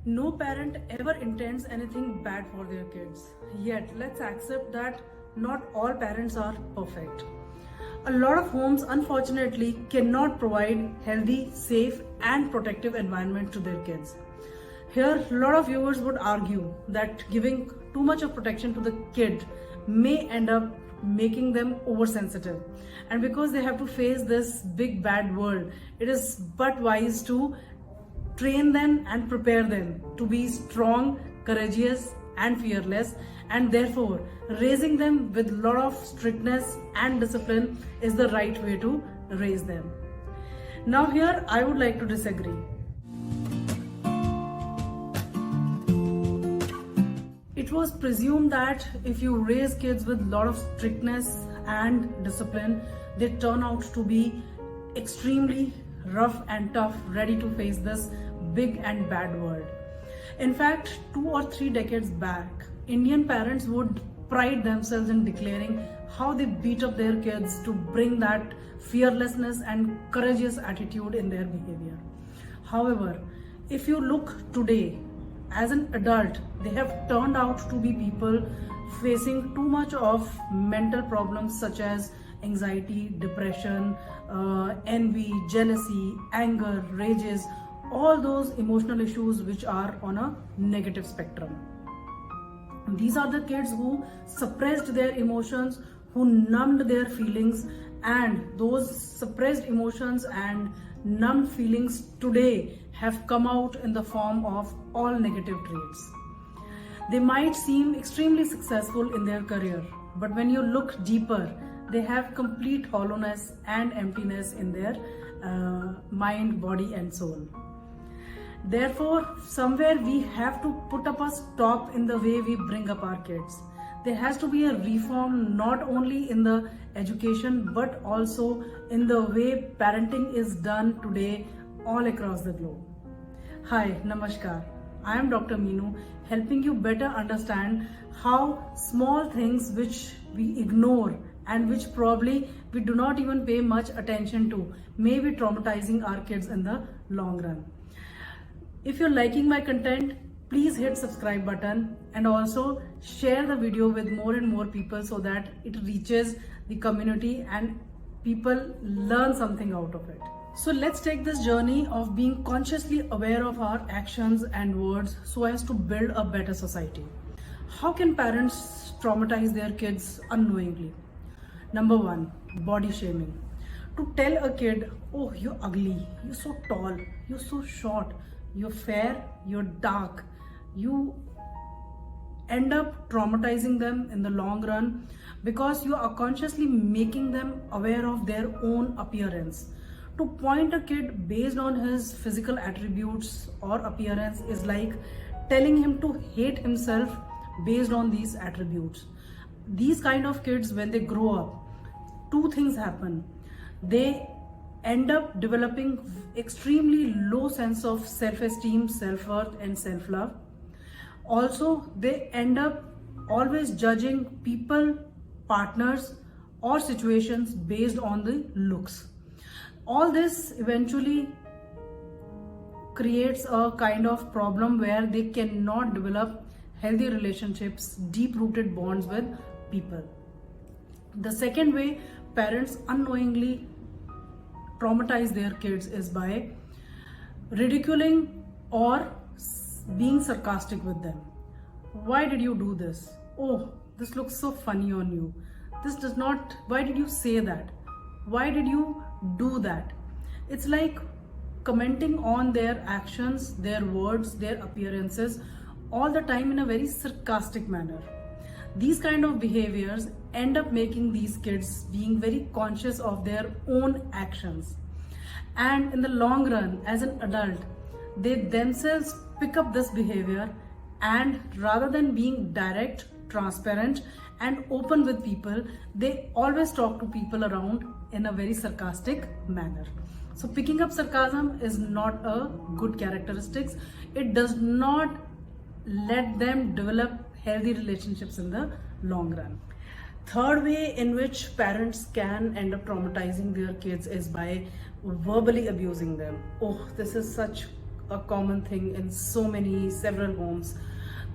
No parent ever intends anything bad for their kids. Yet, let's accept that not all parents are perfect. A lot of homes, unfortunately, cannot provide healthy, safe, and protective environment to their kids. Here, a lot of viewers would argue that giving too much of protection to the kid may end up making them oversensitive. And because they have to face this big bad world, it is but wise to train them and prepare them to be strong, courageous, and fearless. And therefore, raising them with a lot of strictness and discipline is the right way to raise them. Now, here I would like to disagree. It was presumed that if you raise kids with a lot of strictness and discipline, they turn out to be extremely rough and tough, ready to face this big and bad world. In fact, 2 or 3 decades back, Indian parents would pride themselves in declaring how they beat up their kids to bring that fearlessness and courageous attitude in their behavior. However, if you look today, as an adult, they have turned out to be people facing too much of mental problems such as anxiety, depression, envy, jealousy, anger, rages, all those emotional issues which are on a negative spectrum. These are the kids who suppressed their emotions, who numbed their feelings, and those suppressed emotions and numbed feelings today have come out in the form of all negative traits. They might seem extremely successful in their career, but when you look deeper, they have complete hollowness and emptiness in their mind, body, and soul. Therefore, somewhere we have to put up a stop in the way we bring up our kids. There has to be a reform not only in the education but also in the way parenting is done today all across the globe. Hi, Namaskar. I am Dr. Meenu, helping you better understand how small things which we ignore and which probably we do not even pay much attention to may be traumatizing our kids in the long run. If you're liking my content, please hit subscribe button and also share the video with more and more people so that it reaches the community and people learn something out of it. So let's take this journey of being consciously aware of our actions and words so as to build a better society. How can parents traumatize their kids unknowingly? Number one, body shaming. To tell a kid, oh, you're ugly, you're so tall, you're so short, you're fair, you're dark, you end up traumatizing them in the long run because you are consciously making them aware of their own appearance. To point a kid based on his physical attributes or appearance is like telling him to hate himself based on these attributes. These kind of kids, when they grow up, two things happen. They end up developing extremely low sense of self-esteem, self-worth, and self-love. Also, they end up always judging people, partners, or situations based on the looks. All this eventually creates a kind of problem where they cannot develop healthy relationships, deep-rooted bonds with people. The second way parents unknowingly traumatize their kids is by ridiculing or being sarcastic with them. Why did you do this? Oh, this looks so funny on you. This does not, why did you say that? Why did you do that? It's like commenting on their actions, their words, their appearances all the time in a very sarcastic manner. These kind of behaviors end up making these kids being very conscious of their own actions. And in the long run, as an adult, they themselves pick up this behavior, and rather than being direct, transparent, and open with people, they always talk to people around in a very sarcastic manner. So picking up sarcasm is not a good characteristic. It does not let them develop healthy relationships in the long run. Third way in which parents can end up traumatizing their kids is by verbally abusing them. Oh, this is such a common thing in several homes.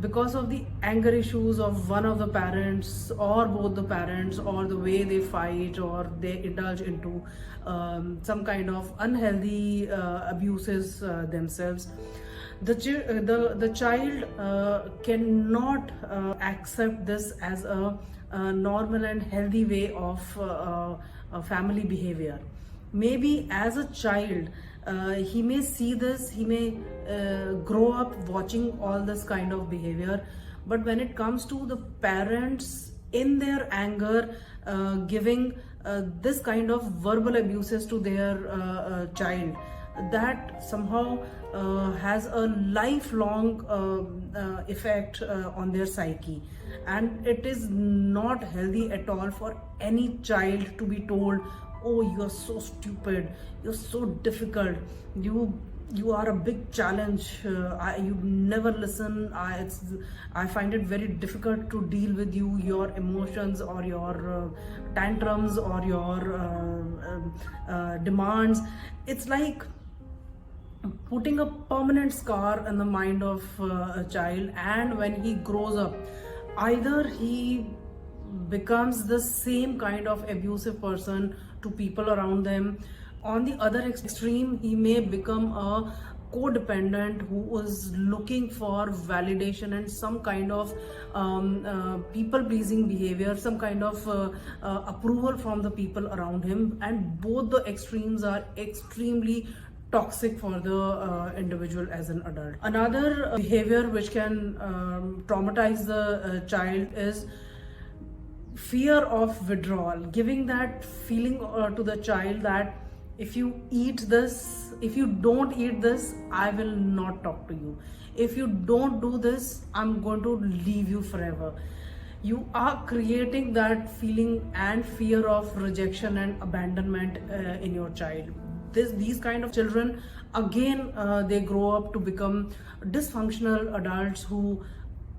Because of the anger issues of one of the parents or both the parents, or the way they fight or they indulge into some kind of unhealthy abuses themselves, the child cannot accept this as a normal and healthy way of family behavior. Maybe as a child, he may see this, he may grow up watching all this kind of behavior, but when it comes to the parents in their anger giving this kind of verbal abuses to their child, that somehow has a lifelong effect on their psyche, and it is not healthy at all for any child to be told, oh, you are so stupid, you're so difficult, you are a big challenge, you never listen, I find it very difficult to deal with you, your emotions or your tantrums or your demands. It's like putting a permanent scar in the mind of a child, and when he grows up, either he becomes the same kind of abusive person to people around them. On the other extreme, he may become a codependent who is looking for validation and some kind of people-pleasing behavior, some kind of approval from the people around him, and both the extremes are extremely toxic for the individual as an adult. Another behavior which can traumatize the child is fear of withdrawal, giving that feeling to the child that if you eat this, if you don't eat this, I will not talk to you. If you don't do this, I'm going to leave you forever. You are creating that feeling and fear of rejection and abandonment in your child. These kind of children, again, they grow up to become dysfunctional adults who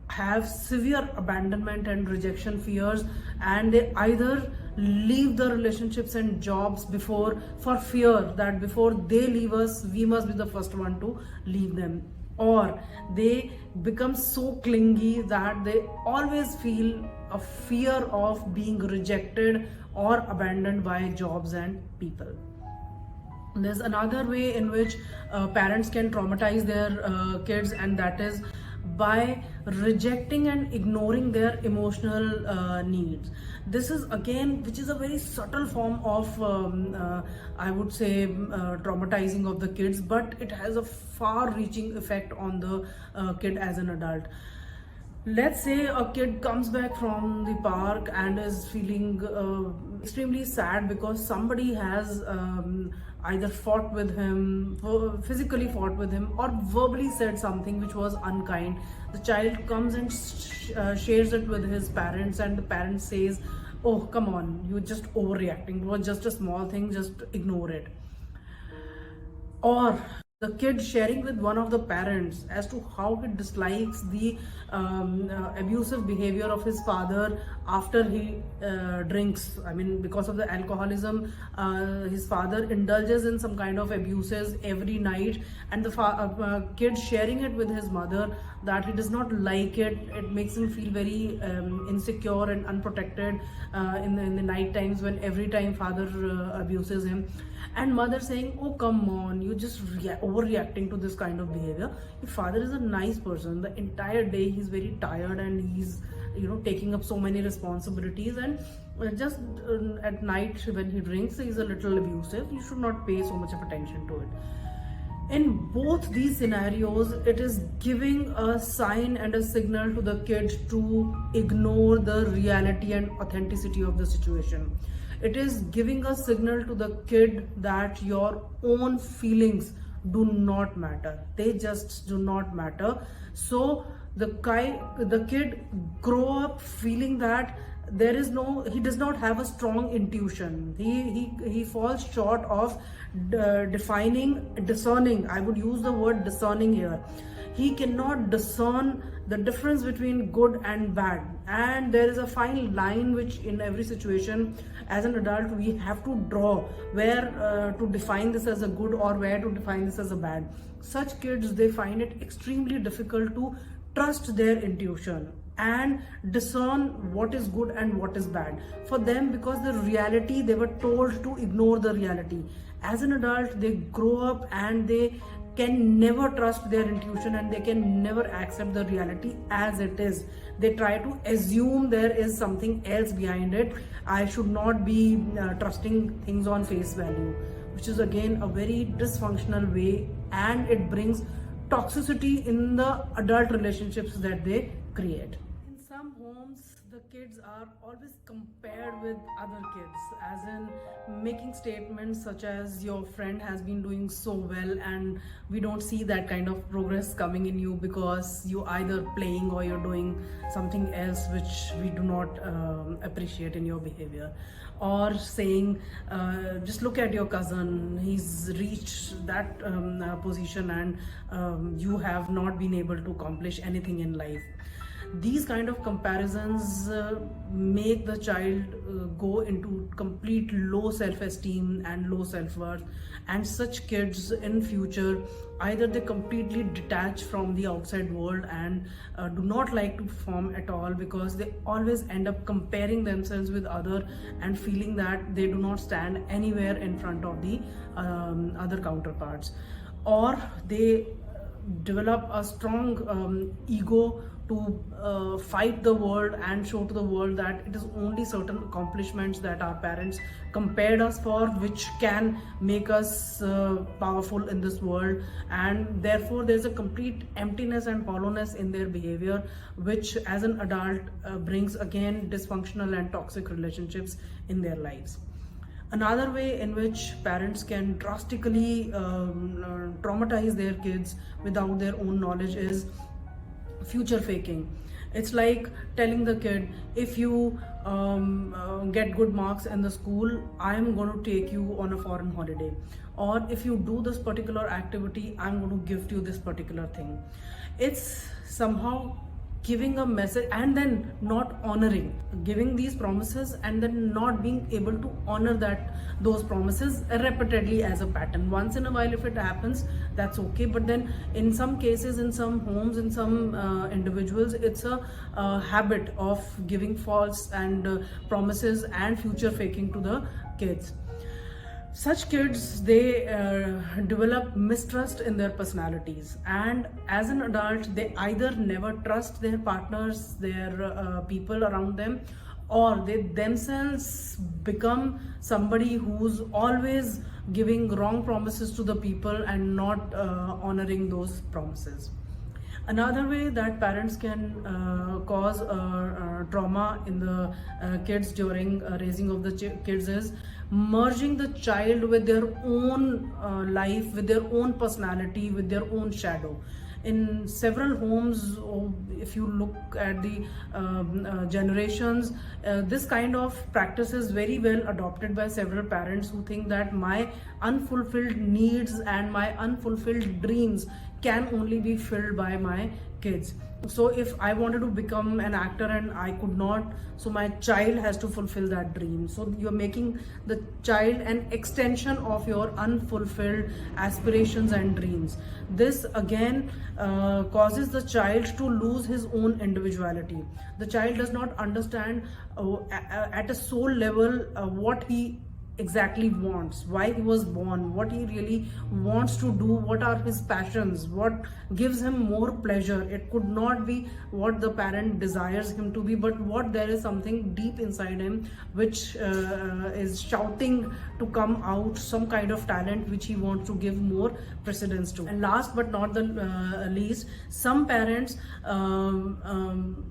have severe abandonment and rejection fears, and they either leave the relationships and jobs for fear that before they leave us, we must be the first one to leave them, or they become so clingy that they always feel a fear of being rejected or abandoned by jobs and people. There's another way in which parents can traumatize their kids, and that is by rejecting and ignoring their emotional needs. This is again, which is a very subtle form of I would say traumatizing of the kids, but it has a far-reaching effect on the kid as an adult. Let's say a kid comes back from the park and is feeling extremely sad because somebody has either fought with him, physically fought with him, or verbally said something which was unkind. The child comes and shares it with his parents, and the parent says, oh, come on, you're just overreacting, it was just a small thing, just ignore it. Or the kid sharing with one of the parents as to how he dislikes the abusive behavior of his father after he drinks. I mean, because of the alcoholism, his father indulges in some kind of abuses every night, and the kid sharing it with his mother that he does not like it. It makes him feel very insecure and unprotected in the night times, when every time father abuses him. And mother saying, oh, come on, you're just overreacting to this kind of behavior. Your father is a nice person. The entire day he's very tired and he's, taking up so many responsibilities, and just at night when he drinks, he's a little abusive. You should not pay so much of attention to it. In both these scenarios, it is giving a sign and a signal to the kid to ignore the reality and authenticity of the situation. It is giving a signal to the kid that your own feelings do not matter. They just do not matter. So the kid grow up feeling that he does not have a strong intuition. He falls short of discerning. I would use the word discerning here. he cannot discern the difference between good and bad. And there is a fine line which in every situation as an adult we have to draw, where to define this as a good or where to define this as a bad. Such kids, they find it extremely difficult to trust their intuition and discern what is good and what is bad for them, because the reality, they were told to ignore the reality. As an adult, they grow up and they can never trust their intuition and they can never accept the reality as it is. They try to assume there is something else behind it. I should not be trusting things on face value, which is again a very dysfunctional way, and it brings toxicity in the adult relationships that they create. In some homes, the kids are always compared with other kids, as in making statements such as, your friend has been doing so well and we don't see that kind of progress coming in you because you either playing or you're doing something else which we do not appreciate in your behavior. Or saying, just look at your cousin, he's reached that position and you have not been able to accomplish anything in life. These kind of comparisons make the child go into complete low self-esteem and low self-worth, and such kids in future, either they completely detach from the outside world and do not like to perform at all, because they always end up comparing themselves with other and feeling that they do not stand anywhere in front of the other counterparts. Or they develop a strong ego to fight the world and show to the world that it is only certain accomplishments that our parents compared us for which can make us powerful in this world, and therefore there's a complete emptiness and hollowness in their behavior, which as an adult brings again dysfunctional and toxic relationships in their lives. Another way in which parents can drastically traumatize their kids without their own knowledge is future faking. It's like telling the kid, if you get good marks in the school, I'm going to take you on a foreign holiday, or if you do this particular activity, I'm going to gift you this particular thing. It's somehow giving a message and then not honoring, giving these promises and then not being able to honor those promises repeatedly as a pattern. Once in a while if it happens, that's okay, but then in some cases, in some homes, in some individuals, it's a habit of giving false and promises and future faking to the kids. Such kids, they develop mistrust in their personalities, and as an adult they either never trust their partners, their people around them, or they themselves become somebody who's always giving wrong promises to the people and not honoring those promises. Another way that parents can cause trauma in the kids during raising of the kids is merging the child with their own life, with their own personality, with their own shadow. In several homes, if you look at the generations, this kind of practice is very well adopted by several parents who think that my unfulfilled needs and my unfulfilled dreams can only be filled by my kids. So if I wanted to become an actor and I could not, so my child has to fulfill that dream. So you're making the child an extension of your unfulfilled aspirations and dreams. This again causes the child to lose his own individuality. The child does not understand at a soul level what he exactly wants, why he was born, what he really wants to do, what are his passions, what gives him more pleasure. It could not be what the parent desires him to be, but what there is something deep inside him which is shouting to come out, some kind of talent which he wants to give more precedence to. And last but not the least, some parents,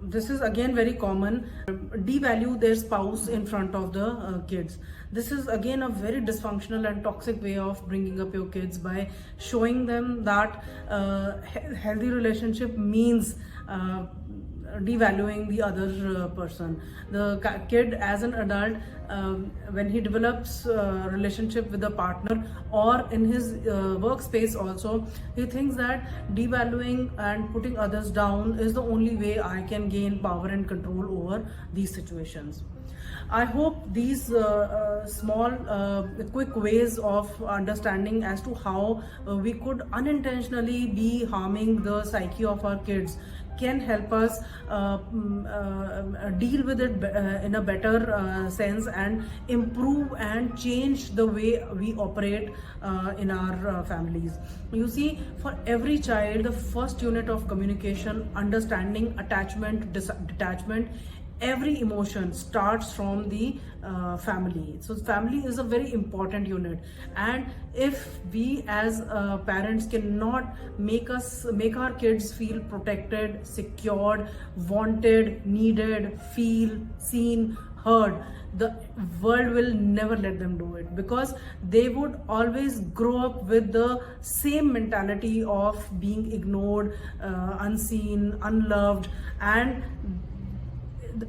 this is again very common, devalue their spouse in front of the kids. This is again a very dysfunctional and toxic way of bringing up your kids, by showing them that healthy relationship means devaluing the other person. The kid as an adult, when he develops a relationship with a partner or in his workspace also, he thinks that devaluing and putting others down is the only way I can gain power and control over these situations. I hope these small quick ways of understanding as to how we could unintentionally be harming the psyche of our kids can help us deal with it in a better sense and improve and change the way we operate in our families. You see, for every child, the first unit of communication, understanding, attachment, detachment, every emotion starts from the family. So family is a very important unit, and if we as parents cannot make our kids feel protected, secured, wanted, needed, feel seen, heard, the world will never let them do it, because they would always grow up with the same mentality of being ignored, unseen, unloved, and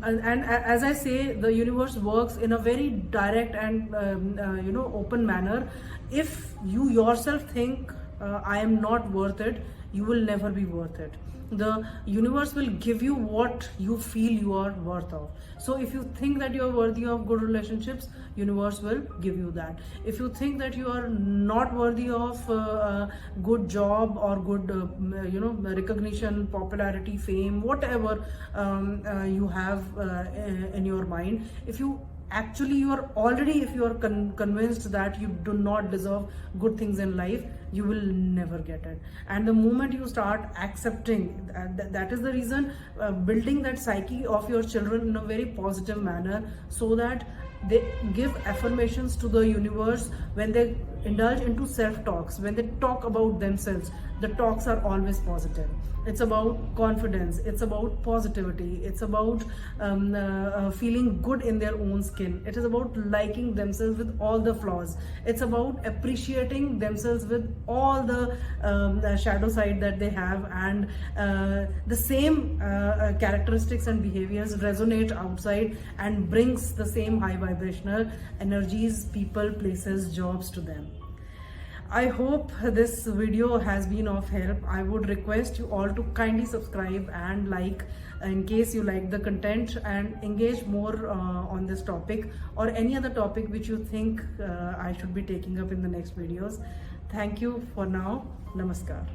as I say, the universe works in a very direct and open manner. If you yourself think I am not worth it, you will never be worth it. The universe will give you what you feel you are worth of. So if you think that you are worthy of good relationships, universe will give you that. If you think that you are not worthy of a good job or good recognition, popularity, fame, whatever you have in your mind, if you are convinced that you do not deserve good things in life, you will never get it. And the moment you start accepting, that is the reason, building that psyche of your children in a very positive manner, so that they give affirmations to the universe. When they indulge into self-talks, when they talk about themselves, the talks are always positive. It's about confidence, it's about positivity, it's about feeling good in their own skin, it is about liking themselves with all the flaws, it's about appreciating themselves with all the shadow side that they have, and the same characteristics and behaviors resonate outside and brings the same high vibrational energies, people, places, jobs to them. I hope this video has been of help. I would request you all to kindly subscribe and like in case you like the content, and engage more on this topic or any other topic which you think I should be taking up in the next videos. Thank you for now. Namaskar.